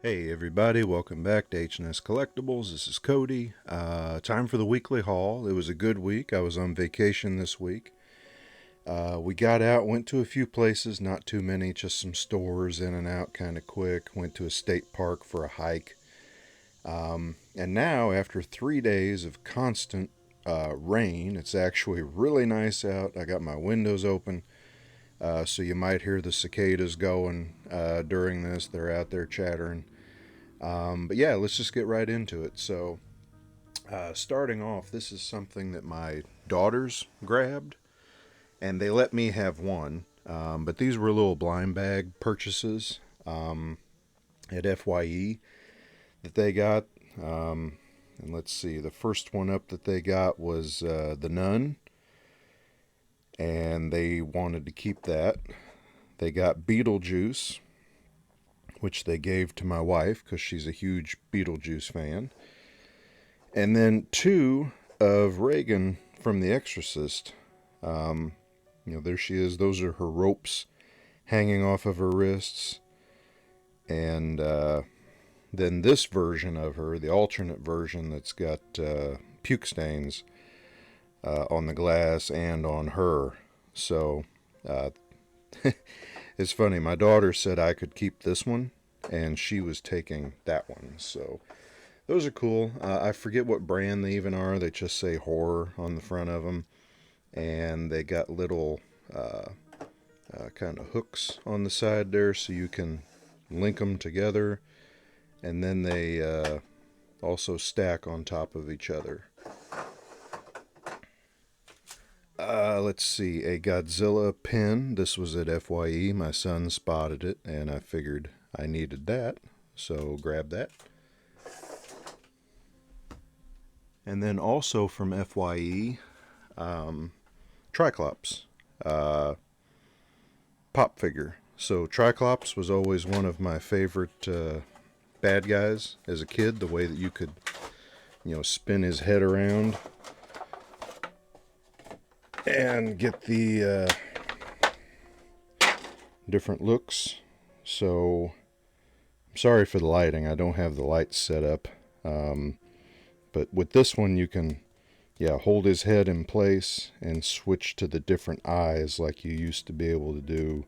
Hey everybody, welcome back to H&S Collectibles. This is Cody. Time for the weekly haul. It was a good week. I was on vacation this week. We got out, went to a few places, not too many, just some stores in and out kind of quick. Went to a state park for a hike. And now, after 3 days of constant rain, it's actually really nice out. I got my windows open, so you might hear the cicadas going during this. They're out there chattering. But yeah, let's just get right into it. So, starting off, this is something that my daughters grabbed, and they let me have one. But these were little blind bag purchases at FYE that they got. And let's see, the first one up that they got was The Nun, and they wanted to keep that. They got Beetlejuice, which they gave to my wife because she's a huge Beetlejuice fan. And then two of Regan from The Exorcist. There she is. Those are her ropes hanging off of her wrists. And then this version of her, the alternate version that's got puke stains on the glass and on her. So it's funny. My daughter said I could keep this one, and she was taking that one. So those are cool. I forget what brand they even are. They just say horror on the front of them. And they got little kind of hooks on the side there so you can link them together. And then they also stack on top of each other. Let's see, a Godzilla pin. This was at FYE. My son spotted it, and I figured I needed that, so grab that. And then also from FYE, Triclops, pop figure. So Triclops was always one of my favorite bad guys as a kid. The way that you could, spin his head around and get the different looks. So I'm sorry for the lighting. I don't have the lights set up. But with this one, you can, hold his head in place and switch to the different eyes like you used to be able to do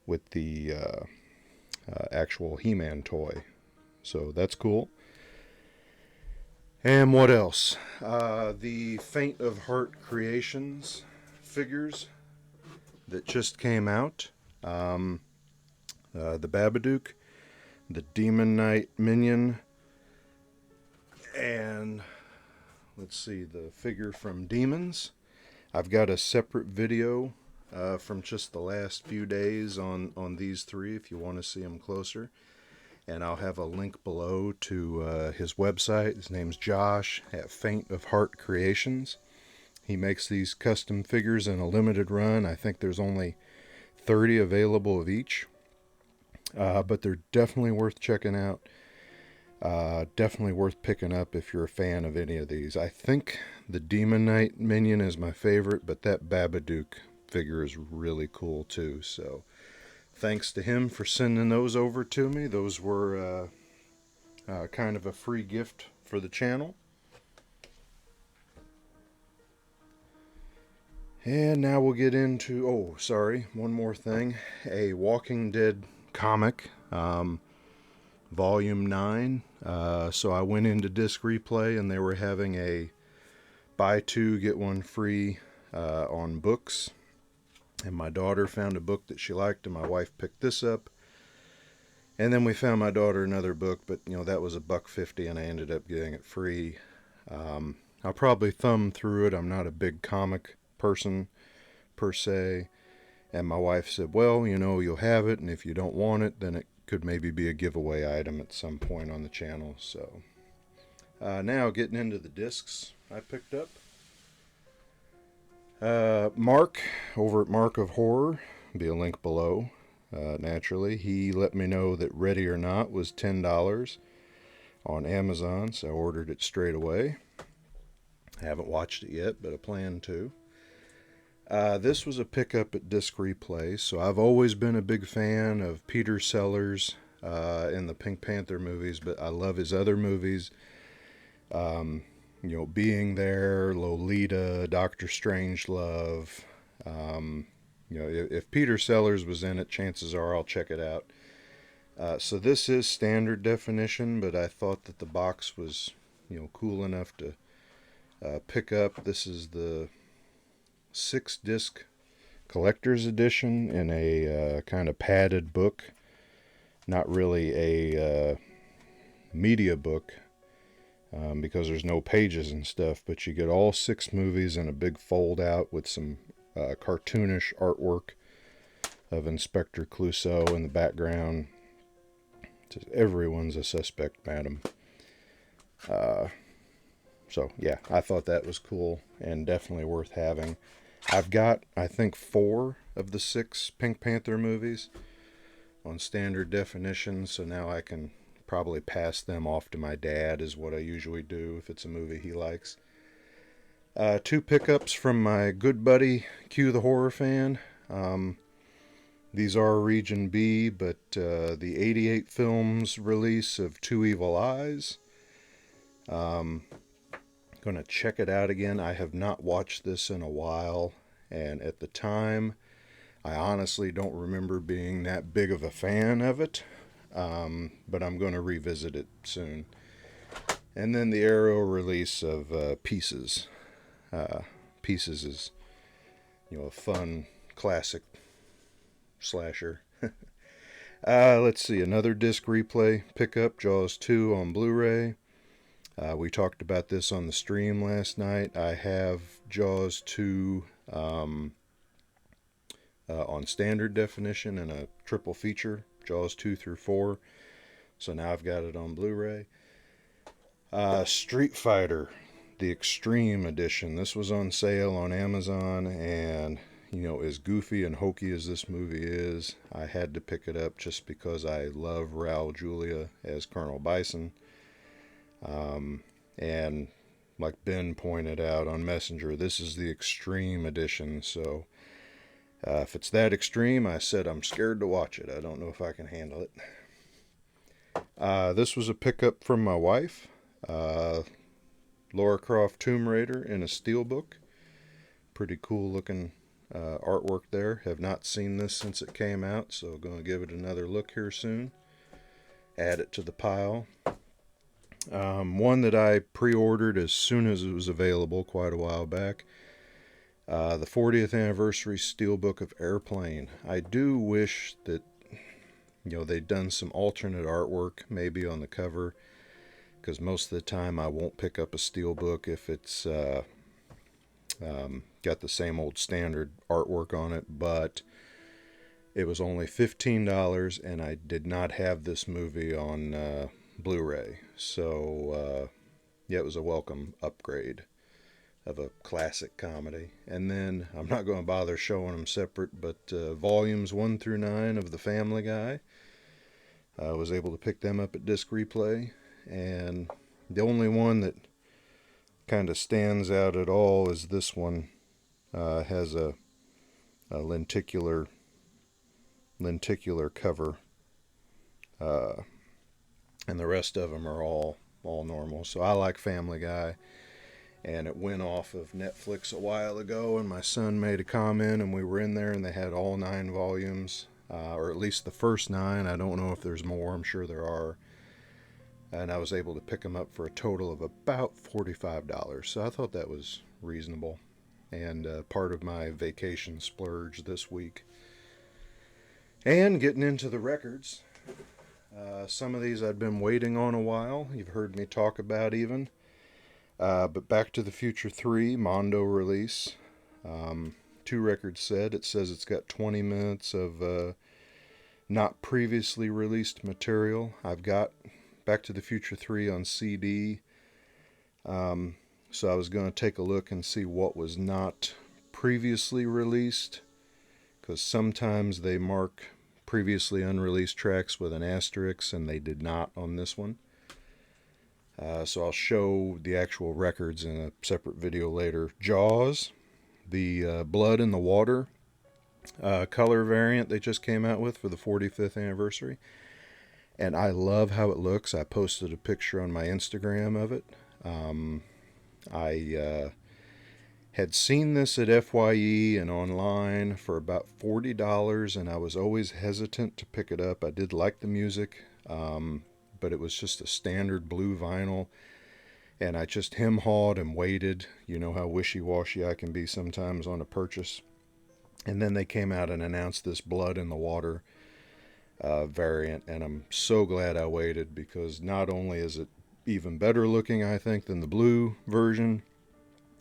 with the actual He-Man toy. So that's cool. And what else? The Faint of Heart Creations figures that just came out. The Babadook, the Demon Knight Minion, and let's see, the figure from Demons. I've got a separate video from just the last few days on these three if you want to see them closer. And I'll have a link below to his website. His name's Josh at Faint of Heart Creations. He makes these custom figures in a limited run. I think there's only 30 available of each. But they're definitely worth checking out. Definitely worth picking up if you're a fan of any of these. I think the Demon Knight Minion is my favorite, but that Babadook figure is really cool too. So thanks to him for sending those over to me. Those were kind of a free gift for the channel. And now we'll get into, one more thing. A Walking Dead comic, Volume 9. So I went into Disc Replay and they were having a buy two, get one free on books. And my daughter found a book that she liked, and my wife picked this up. And then we found my daughter another book, but that was $1.50, and I ended up getting it free. I'll probably thumb through it. I'm not a big comic person per se. And my wife said, well, you'll have it, and if you don't want it, then it could maybe be a giveaway item at some point on the channel. So now getting into the discs I picked up. Mark over at Mark of Horror, be a link below. Naturally, he let me know that Ready or Not was $10 on Amazon, so I ordered it straight away. I haven't watched it yet, but I plan to. This was a pickup at Disc Replay, so I've always been a big fan of Peter Sellers' in the Pink Panther movies, but I love his other movies. Being There, Lolita, Doctor Strangelove. If Peter Sellers was in it, chances are I'll check it out. So this is standard definition, but I thought that the box was, cool enough to pick up. This is the 6-disc collector's edition in a kind of padded book. Not really a media book because there's no pages and stuff, but you get all 6 movies in a big fold out with some cartoonish artwork of Inspector Clouseau in the background. Just, everyone's a suspect, madam. So yeah, I thought that was cool and definitely worth having. I've got, I think, 4 of the 6 Pink Panther movies on standard definition, so now I can probably pass them off to my dad, is what I usually do if it's a movie he likes. 2 pickups from my good buddy Q the Horror Fan. These are Region B, but the 88 Films release of Two Evil Eyes. Going to check it out again. I have not watched this in a while, and at the time, I honestly don't remember being that big of a fan of it, but I'm going to revisit it soon. And then the Arrow release of Pieces. Pieces is, a fun classic slasher. Let's see, another disc replay pickup, Jaws 2 on Blu-ray. We talked about this on the stream last night. I have Jaws 2 on standard definition and a triple feature, Jaws 2 through 4. So now I've got it on Blu-ray. Street Fighter, the Extreme Edition. This was on sale on Amazon, and as goofy and hokey as this movie is, I had to pick it up just because I love Raul Julia as Colonel Bison. And like Ben pointed out on Messenger, this is the Extreme Edition, so if it's that extreme, I said I'm scared to watch it. I don't know if I can handle it. This was a pickup from my wife. Lara Croft Tomb Raider in a steelbook. Pretty cool looking artwork there. Have not seen this since it came out, so going to give it another look here soon. Add it to the pile. One that I pre-ordered as soon as it was available quite a while back. The 40th anniversary steelbook of Airplane. I do wish that they'd done some alternate artwork maybe on the cover, because most of the time I won't pick up a steelbook if it's got the same old standard artwork on it, but it was only $15 and I did not have this movie on Blu-ray, so yeah, it was a welcome upgrade of a classic comedy. And then I'm not going to bother showing them separate, but volumes 1 through 9 of The Family Guy, I was able to pick them up at Disc Replay, and the only one that kind of stands out at all is this one. Has a lenticular cover, and the rest of them are all normal. So I like Family Guy, and it went off of Netflix a while ago, and my son made a comment, and we were in there, and they had all 9 volumes, or at least the first 9. I don't know if there's more. I'm sure there are. And I was able to pick them up for a total of about $45. So I thought that was reasonable, and part of my vacation splurge this week. And getting into the records, some of these I'd been waiting on a while. You've heard me talk about even. But Back to the Future 3, Mondo release. 2 records set. It says it's got 20 minutes of not previously released material. I've got Back to the Future 3 on CD. So I was going to take a look and see what was not previously released, because sometimes they mark previously unreleased tracks with an asterisk, and they did not on this one. So I'll show the actual records in a separate video later. Jaws, the Blood in the Water color variant they just came out with for the 45th anniversary. and I love how it looks. I posted a picture on my Instagram of it. I had seen this at FYE and online for about $40, and I was always hesitant to pick it up. I did like the music, but it was just a standard blue vinyl, and I just hem-hawed and waited. You know how wishy-washy I can be sometimes on a purchase. And then they came out and announced this Blood in the Water variant, and I'm so glad I waited, because not only is it even better looking, I think, than the blue version,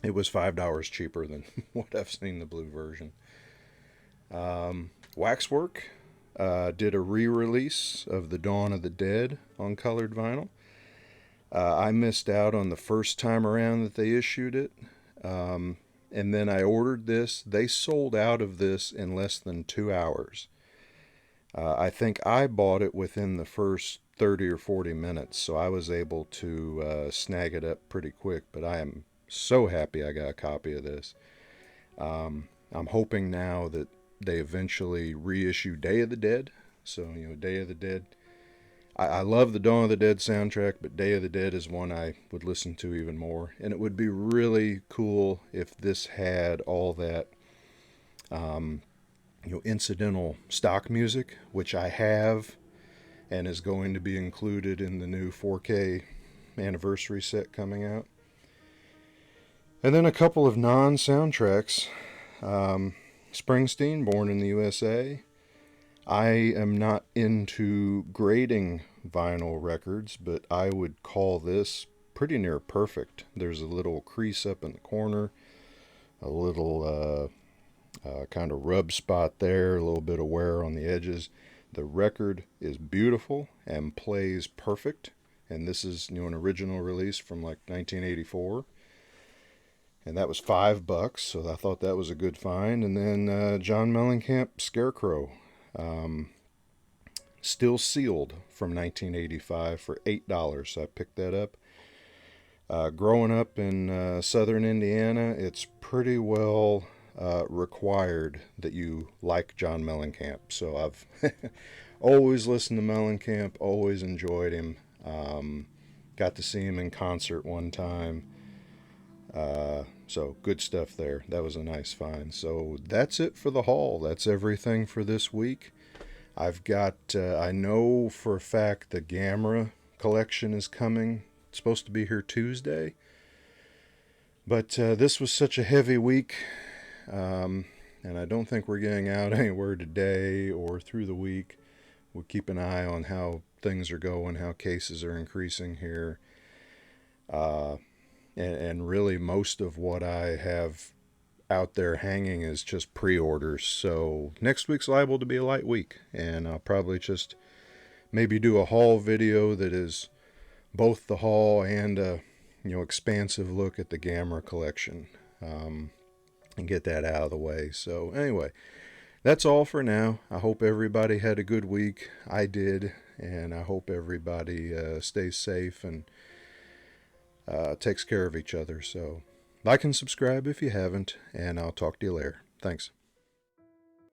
it was $5 cheaper than what I've seen the blue version. Waxwork did a re-release of The Dawn of the Dead on colored vinyl. I missed out on the first time around that they issued it. And then I ordered this. They sold out of this in less than 2 hours. I think I bought it within the first 30 or 40 minutes, so I was able to snag it up pretty quick. But I am so happy I got a copy of this. I'm hoping now that they eventually reissue Day of the Dead. So, Day of the Dead. I love the Dawn of the Dead soundtrack, but Day of the Dead is one I would listen to even more. And it would be really cool if this had all that, incidental stock music, which I have and is going to be included in the new 4K anniversary set coming out. And then a couple of non-soundtracks. Springsteen, Born in the USA. I am not into grading vinyl records, but I would call this pretty near perfect. There's a little crease up in the corner, a little kind of rub spot there, a little bit of wear on the edges. The record is beautiful and plays perfect. And this is, an original release from like 1984. And that was $5, so I thought that was a good find. And then John Mellencamp, Scarecrow, still sealed, from 1985 for $8. So I picked that up. Growing up in southern Indiana, it's pretty well required that you like John Mellencamp. So I've always listened to Mellencamp, always enjoyed him. Got to see him in concert one time. So good stuff there. That was a nice find. So that's it for the haul. That's everything for this week. I've got, I know for a fact the Gamera collection is coming. It's supposed to be here Tuesday. But this was such a heavy week. And I don't think we're getting out anywhere today or through the week. We'll keep an eye on how things are going, how cases are increasing here. And really most of what I have out there hanging is just pre-orders. So next week's liable to be a light week, and I'll probably just maybe do a haul video that is both the haul and a expansive look at the Gamera collection, and get that out of the way. So anyway, that's all for now. I hope everybody had a good week. I did, and I hope everybody stays safe and takes care of each other. So like and subscribe if you haven't, and I'll talk to you later. Thanks.